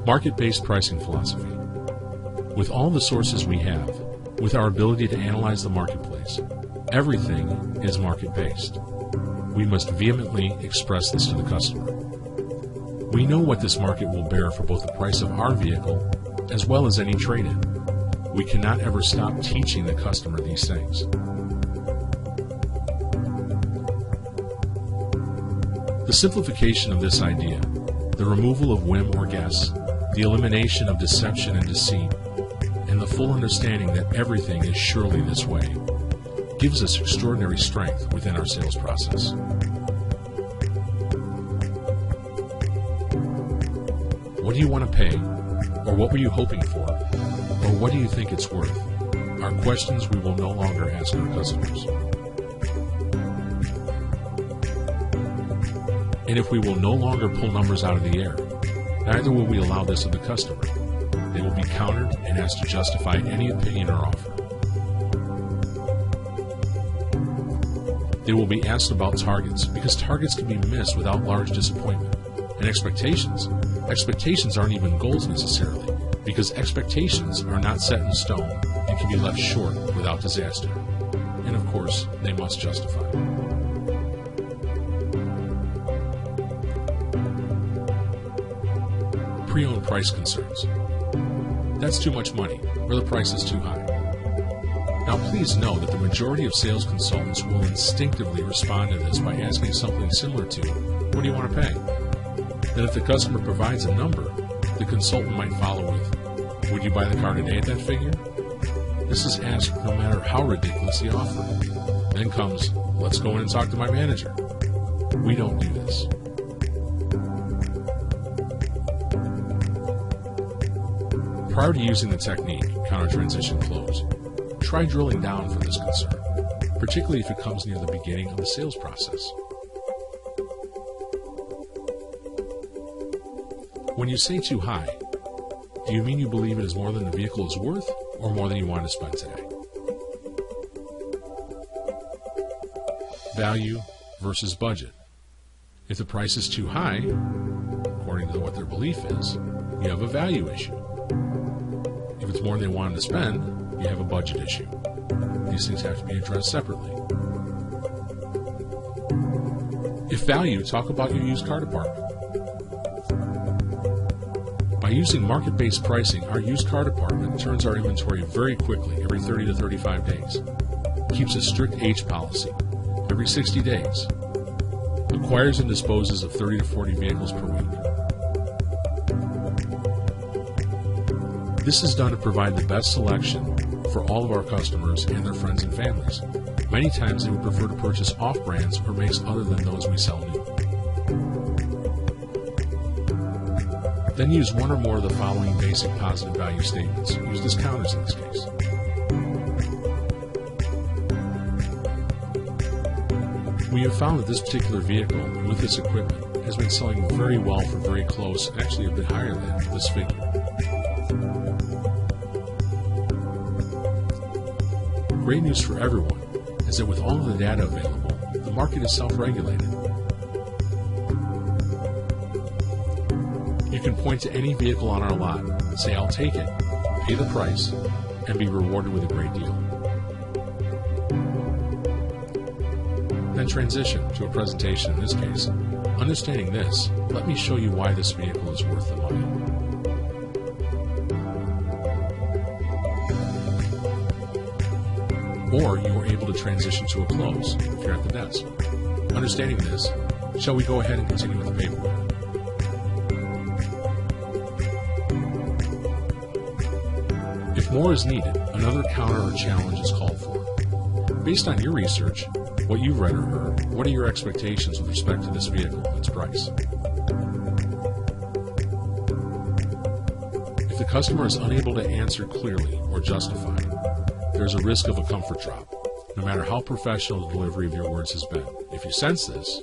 Market-based pricing philosophy. With all the sources we have, with our ability to analyze the marketplace, everything is market-based. We must vehemently express this to the customer. We know what this market will bear for both the price of our vehicle as well as any trade-in. We cannot ever stop teaching the customer these things. The simplification of this idea, the removal of whim or guess, the elimination of deception and deceit, and the full understanding that everything is surely this way, gives us extraordinary strength within our sales process. What do you want to pay? Or what were you hoping for? Or what do you think it's worth? Are questions we will no longer ask our customers. And if we will no longer pull numbers out of the air, neither will we allow this of the customer. They will be countered and asked to justify any opinion or offer. They will be asked about targets, because targets can be missed without large disappointment. And expectations aren't even goals necessarily, because expectations are not set in stone and can be left short without disaster. And of course, they must justify. Pre-owned price concerns. That's too much money, or the price is too high. Now please know that the majority of sales consultants will instinctively respond to this by asking something similar to, what do you want to pay? Then if the customer provides a number, the consultant might follow with, would you buy the car today at that figure? This is asked no matter how ridiculous the offer. Then comes, let's go in and talk to my manager. We don't do this. Prior to using the technique, counter-transition close, try drilling down for this concern, particularly if it comes near the beginning of the sales process. When you say too high, do you mean you believe it is more than the vehicle is worth, or more than you want to spend today? Value versus budget. If the price is too high, according to what their belief is, you have a value issue. If it's more than they wanted to spend, you have a budget issue. These things have to be addressed separately. If value, talk about your used car department. By using market-based pricing, our used car department turns our inventory very quickly, every 30 to 35 days. Keeps a strict age policy, every 60 days. Acquires and disposes of 30 to 40 vehicles per week. This is done to provide the best selection for all of our customers and their friends and families. Many times they would prefer to purchase off-brands or makes other than those we sell new. Then use one or more of the following basic positive value statements. Use discounters in this case. We have found that this particular vehicle, with this equipment, has been selling very well for very close, actually a bit higher than this figure. Great news for everyone is that with all of the data available, the market is self-regulated. You can point to any vehicle on our lot, say I'll take it, pay the price, and be rewarded with a great deal. Then transition to a presentation in this case. Understanding this, let me show you why this vehicle is worth the money. Or you are able to transition to a close if you're at the desk. Understanding this, shall we go ahead and continue with the paperwork? If more is needed, another counter or challenge is called for. Based on your research, what you've read or heard, what are your expectations with respect to this vehicle and its price? If the customer is unable to answer clearly or justify, there's a risk of a comfort drop, no matter how professional the delivery of your words has been. If you sense this,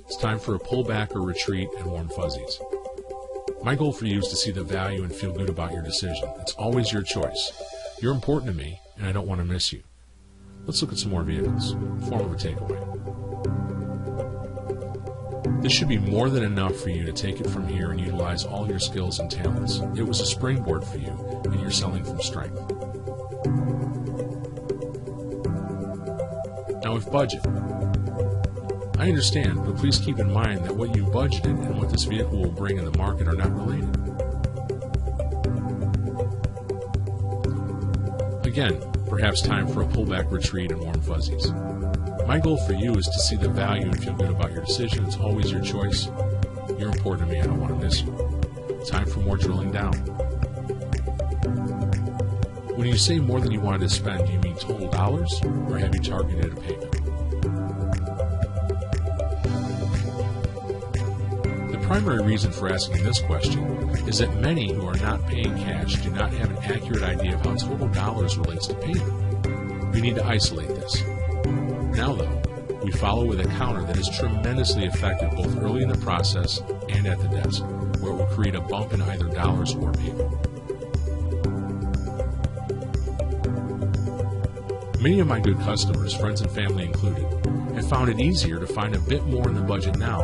it's time for a pullback or retreat and warm fuzzies. My goal for you is to see the value and feel good about your decision. It's always your choice. You're important to me, and I don't want to miss you. Let's look at some more vehicles. Form of a takeaway. This should be more than enough for you to take it from here and utilize all your skills and talents. It was a springboard for you, and you're selling from strength. Now with budget. I understand, but please keep in mind that what you budgeted and what this vehicle will bring in the market are not related. Again, perhaps time for a pullback retreat and warm fuzzies. My goal for you is to see the value and feel good about your decision. It's always your choice. You're important to me. I don't want to miss you. Time for more drilling down. When you say more than you wanted to spend, do you mean total dollars, or have you targeted a payment? The primary reason for asking this question is that many who are not paying cash do not have an accurate idea of how total dollars relates to payment. We need to isolate this. Now, though, we follow with a counter that is tremendously effective both early in the process and at the desk, where it will create a bump in either dollars or payment. Many of my good customers, friends and family included, have found it easier to find a bit more in the budget now,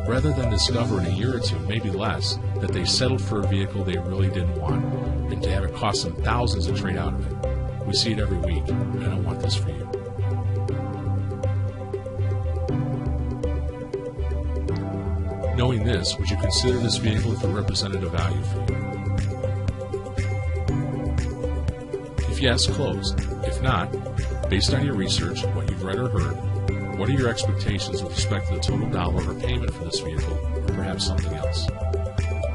rather than discover in a year or two, maybe less, that they settled for a vehicle they really didn't want, and to have it cost them thousands to trade out of it. We see it every week, and I don't want this for you. Knowing this, would you consider this vehicle if it represented a value for you? If yes, close. If not, based on your research, what you've read or heard, what are your expectations with respect to the total dollar or payment for this vehicle, or perhaps something else?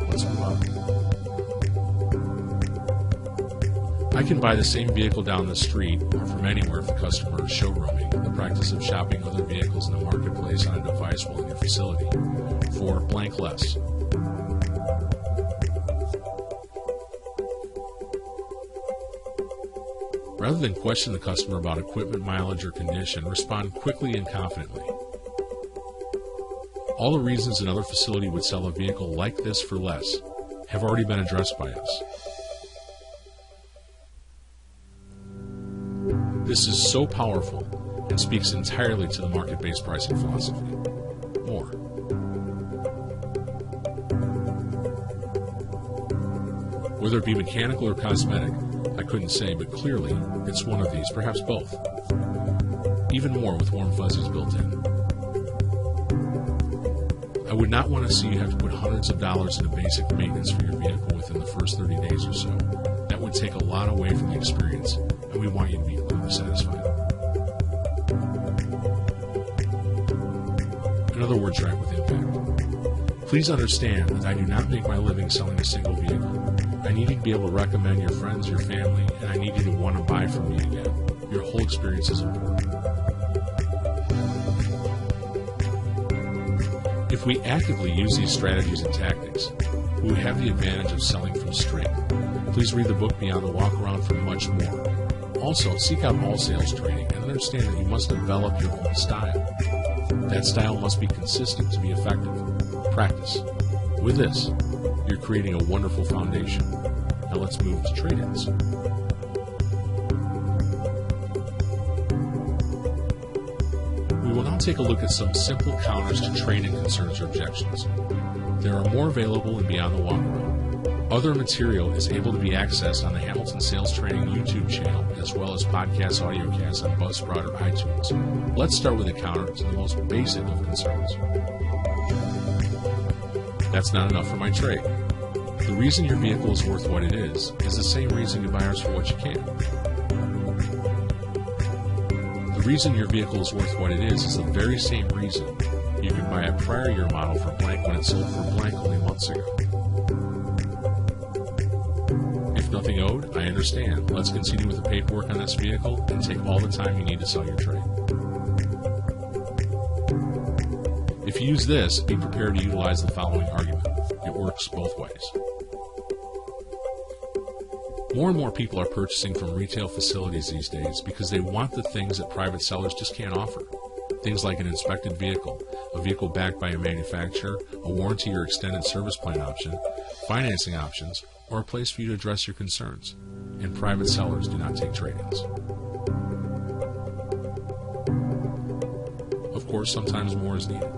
Let's move on. I can buy the same vehicle down the street or from anywhere if the customer is showrooming, the practice of shopping other vehicles in the marketplace on a device while in your facility, for blank less. Rather than question the customer about equipment mileage or condition, respond quickly and confidently. All the reasons another facility would sell a vehicle like this for less have already been addressed by us. This is so powerful and speaks entirely to the market-based pricing philosophy. More. Whether it be mechanical or cosmetic, I couldn't say, but clearly it's one of these, perhaps both. Even more with warm fuzzies built in. I would not want to see you have to put hundreds of dollars into basic maintenance for your vehicle within the first 30 days or so. That would take a lot away from the experience, and we want you to be completely satisfied. Another word track with impact. Please understand that I do not make my living selling a single vehicle. I need you to be able to recommend your friends, your family, and I need you to want to buy from me again. Your whole experience is important. If we actively use these strategies and tactics, we would have the advantage of selling from strength. Please read the book Beyond the Walk Around for much more. Also, seek out all sales training and understand that you must develop your own style. That style must be consistent to be effective. Practice. With this, you're creating a wonderful foundation. Now let's move to trade-ins. We will now take a look at some simple counters to trade-in concerns or objections. There are more available in Beyond the Walk Around. Other material is able to be accessed on the Hamilton Sales Training YouTube channel, as well as podcast audiocasts on Buzzsprout or iTunes. Let's start with a counter to the most basic of concerns. That's not enough for my trade. The reason your vehicle is worth what it is the same reason you buy ours for what you can. The reason your vehicle is worth what it is the very same reason you can buy a prior year model for blank when it sold for blank only months ago. If nothing owed, I understand. Let's continue with the paperwork on this vehicle and take all the time you need to sell your trade. If you use this, be prepared to utilize the following argument. It works both ways. More and more people are purchasing from retail facilities these days because they want the things that private sellers just can't offer. Things like an inspected vehicle, a vehicle backed by a manufacturer, a warranty or extended service plan option, financing options, or a place for you to address your concerns. And private sellers do not take trade-ins. Of course, sometimes more is needed.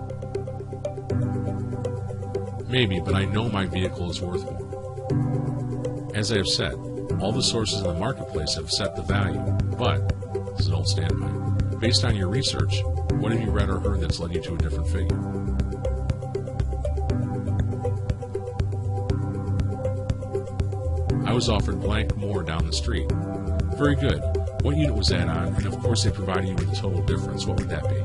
Maybe, but I know my vehicle is worth more. As I have said, all the sources in the marketplace have set the value, but, this is an old standby, based on your research, what have you read or heard that's led you to a different figure? I was offered blank more down the street. Very good. What unit was that on? And of course they provided you with a total difference. What would that be?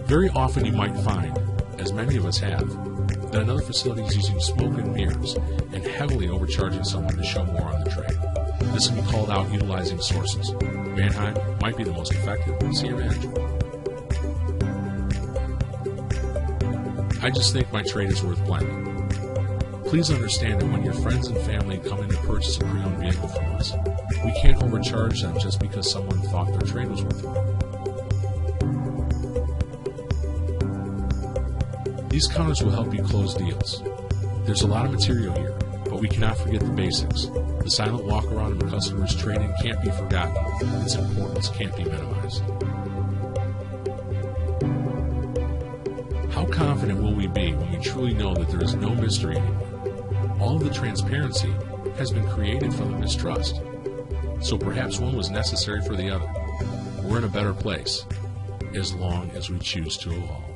Very often you might find, as many of us have, that another facility is using smoke and mirrors and heavily overcharging someone to show more on the trade. This can be called out utilizing sources. Mannheim might be the most effective. See your manager. I just think my trade is worth blanking. Please understand that when your friends and family come in to purchase a pre-owned vehicle from us, we can't overcharge them just because someone thought their trade was worth more. These counters will help you close deals. There's a lot of material here, but we cannot forget the basics. The silent walk around of a customer's trade-in can't be forgotten. Its importance can't be minimized. How confident will we be when we truly know that there is no mystery anymore? All of the transparency has been created from the mistrust. So perhaps one was necessary for the other. We're in a better place, as long as we choose to evolve.